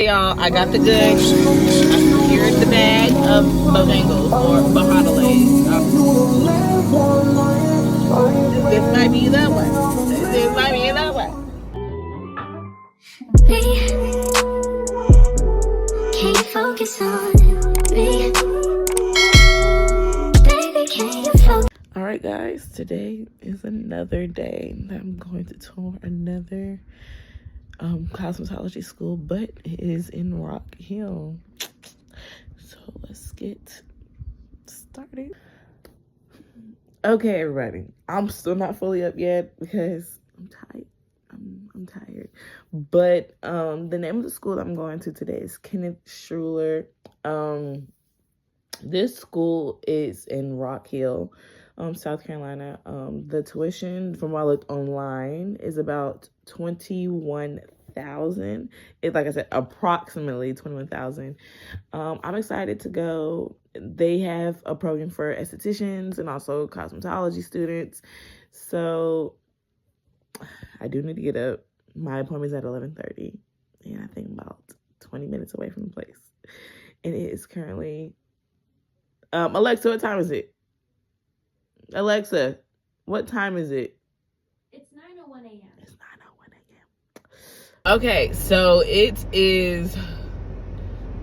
Hey y'all, I got the goods. I secured the bag of Bojangles or Bahadalays. This might be the one. This might be the one. Can you focus on me? Baby, can you focus? Alright guys, today is another day that I'm going to tour another cosmetology school, but it is in Rockhill. So let's get started. Okay, everybody, I'm still not fully up yet because I'm tired. I'm tired. But the name of the school I'm going to today is Kenneth Shuler. This school is in Rockhill, South Carolina. The tuition from what I looked online is about $21,000. It's, like I said, approximately $21,000. I'm excited to go. They have a program for estheticians and also cosmetology students. So I do need to get up. My appointment's at 11:30, and I think about 20 minutes away from the place. And it is currently Alexa, what time is it? Alexa, what time is it? It's 9:01 a.m. It's 9:01 a.m. Okay, so it is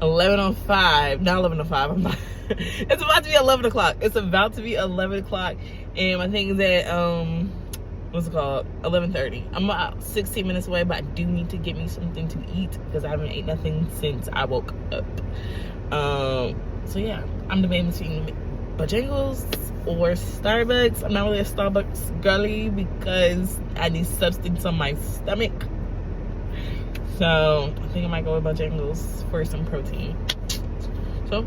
11:05. Not 11:05. I'm not. It's about to be 11 o'clock. It's about to be 11 o'clock. And my thing is at, what's it called? 11:30. I'm about 16 minutes away, but I do need to get me something to eat because I haven't ate nothing since I woke up. So yeah, I'm debating between Bojangles or Starbucks. I'm not really a Starbucks girly because I need substance on my stomach. So I think I might go with Bojangles for some protein. So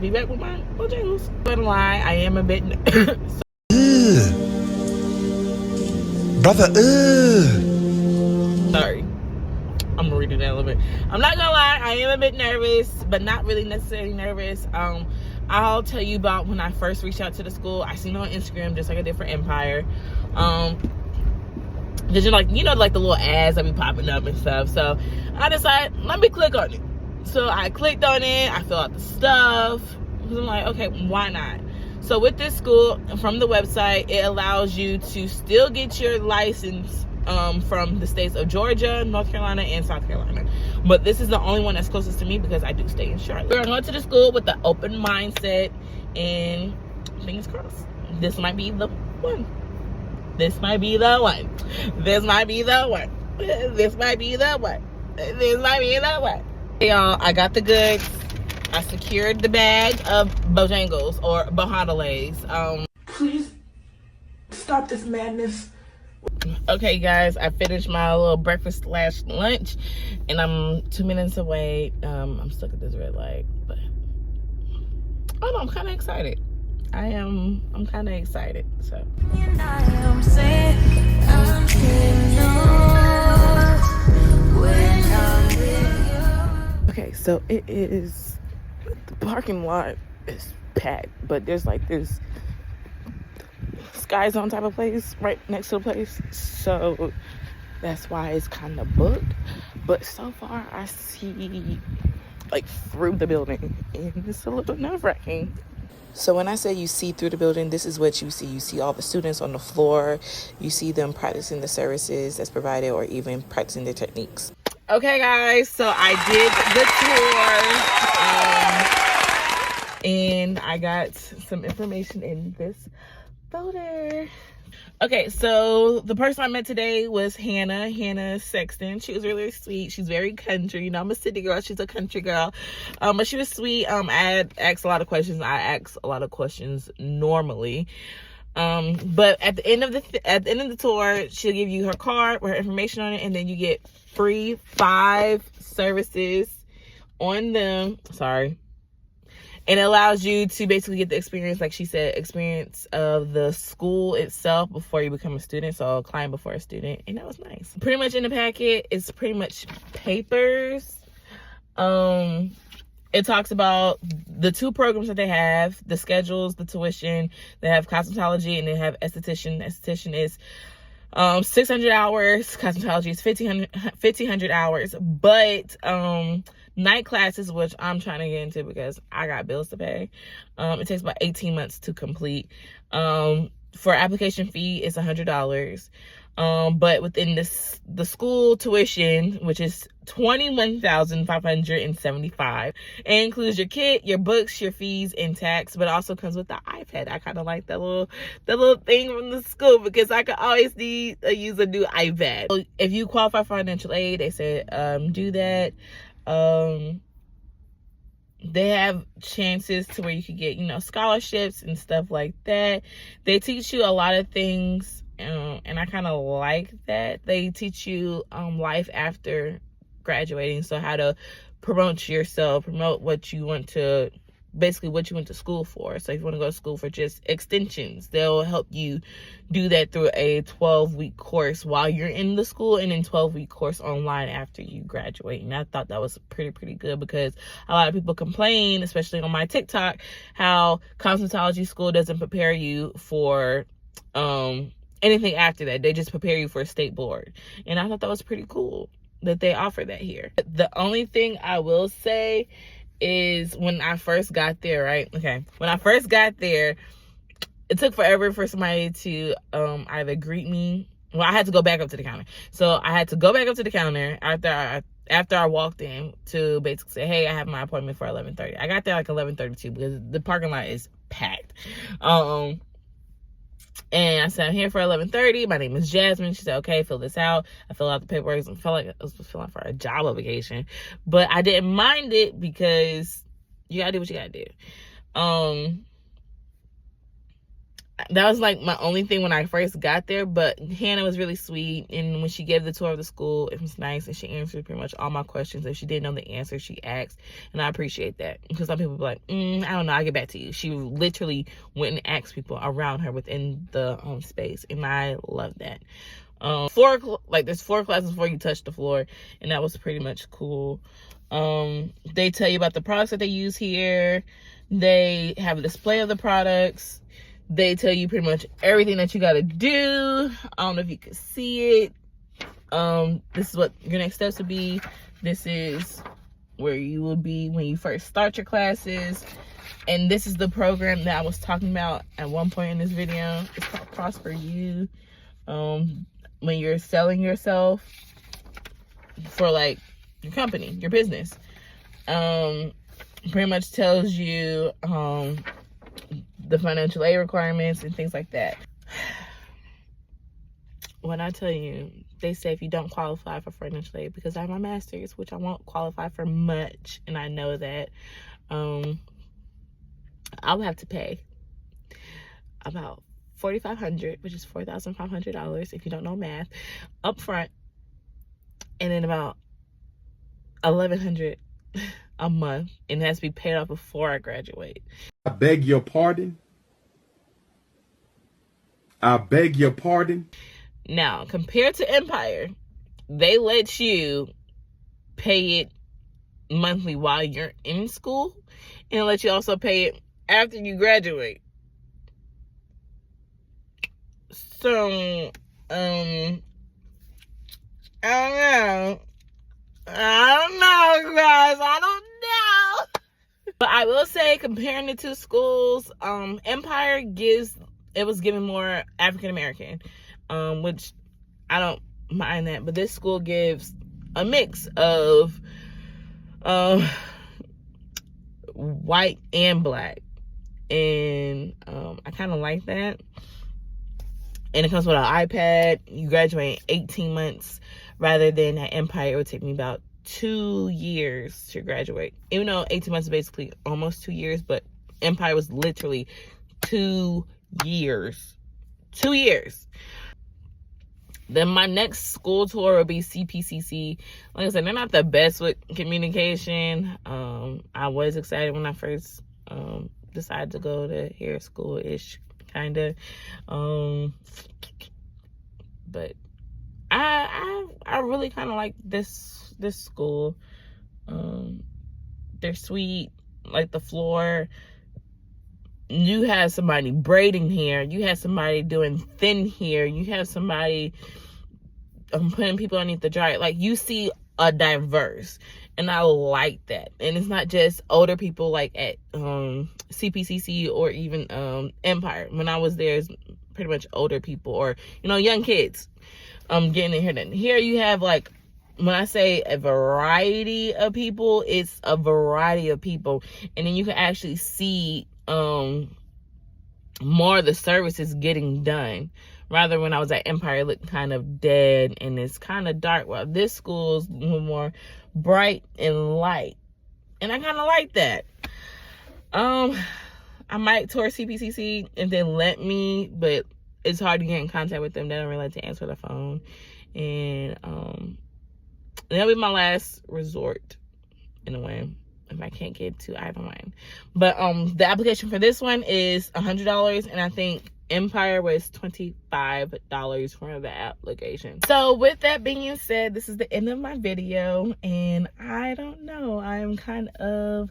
be back with my Bojangles. But lie, I am a bit Brother, sorry. I'm gonna read it down a little bit. I'm not gonna lie, I am a bit nervous, but not really necessarily nervous. I'll tell you about when I first reached out to the school. I seen it on Instagram just like I did for Empire. Just like, you know, like the little ads that be popping up and stuff. So I decided, let me click on it. So I clicked on it, I filled out the stuff. I'm like, okay, why not? So with this school, from the website, it allows you to still get your license from the states of Georgia, North Carolina, and South Carolina. But this is the only one that's closest to me because I do stay in Charlotte. We're going to the school with the open mindset, and fingers crossed, this might be the one. This might be the one. This might be the one. This might be the one. This might be the one. Hey y'all, I got the goods. I secured the bag of Bojangles or Bahadalays. Please stop this madness. Okay guys, I finished my little breakfast / lunch and I'm 2 minutes away. I'm stuck at this red light, but oh no, I'm kind of excited. I'm kind of excited. So okay, so it is, the parking lot is packed, but there's Sky Zone type of place right next to the place, so that's why it's kind of booked. But so far I see like through the building and it's a little nerve-wracking. So when I say you see through the building, this is what you see. You see all the students on the floor. You see them practicing the services that's provided or even practicing their techniques. Okay guys, so I did the tour and I got some information in this folder. Okay, so the person I met today was Hannah Sexton. She was really sweet. She's very country. You know, I'm a city girl. She's a country girl. But she was sweet. I had asked a lot of questions. I ask a lot of questions normally. But at the end of the tour, she'll give you her card with her information on it, and then you get free 5 services on them. Sorry. And it allows you to basically get the experience, like she said, experience of the school itself before you become a student. So a client before a student. And that was nice. Pretty much in the packet is pretty much papers. It talks about the 2 programs that they have, the schedules, the tuition. They have cosmetology and they have esthetician. Esthetician is 600 hours. Cosmetology is 1,500 hours. But night classes, which I'm trying to get into because I got bills to pay. It takes about 18 months to complete. For application fee, it's $100. But within the school tuition, which is $21,575, it includes your kit, your books, your fees, and tax, but also comes with the iPad. I kind of like that little thing from the school because I could always use a new iPad. So if you qualify for financial aid, they said do that. They have chances to where you could get, scholarships and stuff like that. They teach you a lot of things, and I kind of like that. They teach you life after graduating, so how to promote yourself, promote what you want to, basically what you went to school for. So if you want to go to school for just extensions, they'll help you do that through a 12-week course while you're in the school, and then 12-week course online after you graduate. And I thought that was pretty good because a lot of people complain, especially on my TikTok, how cosmetology school doesn't prepare you for anything after that. They just prepare you for a state board. And I thought that was pretty cool that they offer that here. The only thing I will say is when I first got there, right? Okay. When I first got there, it took forever for somebody to either greet me. Well, I had to go back up to the counter. So I had to go back up to the counter after I walked in to basically say, hey, I have my appointment for 11:30. I got there like 11:32 because the parking lot is packed. And I said, I'm here for 11:30. My name is Jasmine. She said, okay, fill this out. I filled out the paperwork and felt like I was filling out for a job application. But I didn't mind it because you gotta do what you gotta do. That was like my only thing when I first got there, but Hannah was really sweet, and when she gave the tour of the school, it was nice, and she answered pretty much all my questions. If she didn't know the answer, she asked, and I appreciate that, because some people be like, I don't know, I'll get back to you. She literally went and asked people around her within the space, and I love that. There's 4 classes before you touch the floor, and that was pretty much cool. They tell you about the products that they use here. They have a display of the products. They tell you pretty much everything that you got to do. I don't know if you can see it. This is what your next steps would be. This is where you will be when you first start your classes. And this is the program that I was talking about at one point in this video. It's called Prosper You. When you're selling yourself for like your company, your business. Pretty much tells you the financial aid requirements and things like that. When I tell you, they say if you don't qualify for financial aid, because I have my master's, which I won't qualify for much, and I know that, I would have to pay about $4,500, which is $4,500 if you don't know math, up front, and then about $1,100 a month, and it has to be paid off before I graduate. I beg your pardon. I beg your pardon. Now, compared to Empire, they let you pay it monthly while you're in school, and let you also pay it after you graduate. So, I don't know, guys. I don't know. But I will say, comparing the two schools, Empire was given more African American, which I don't mind that. But this school gives a mix of white and black, and I kind of like that. And it comes with an iPad. You graduate in 18 months, rather than at Empire it would take me about 2 years to graduate. Even though 18 months is basically almost 2 years, but Empire was literally 2 years. 2 years. Then my next school tour will be CPCC. Like I said, they're not the best with communication. I was excited when I first decided to go to hair school-ish, kind of. But I really kind of like this school. They're sweet. Like the floor, you have somebody braiding hair, you have somebody doing thin hair, you have somebody putting people underneath the dryer. Like, you see diverse, and I like that. And it's not just older people like at CPCC or even Empire. When I was there, it's pretty much older people or, you know, young kids getting in here. Then here you have, like, when I say a variety of people, it's a variety of people, and then you can actually see more of the services getting done. Rather, when I was at Empire, it looked kind of dead and it's kind of dark. Well, this school is a little more bright and light, and I kind of like that. I might tour CPCC if they let me, but it's hard to get in contact with them. They don't really like to answer the phone, and that'll be my last resort in a way, if I can't get to either one. But the application for this one is $100, and I think Empire was $25 for the application. So with that being said, this is the end of my video, and I don't know, I am kind of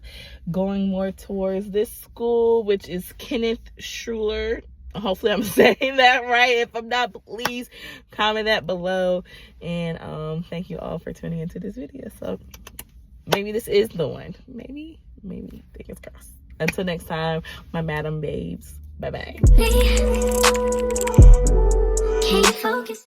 going more towards this school, which is Kenneth Shuler. Hopefully I'm saying that right. If I'm not, please comment that below. And thank you all for tuning into this video. So maybe this is the one. Maybe fingers crossed. Until next time, my madam babes. Bye bye. Can't focus.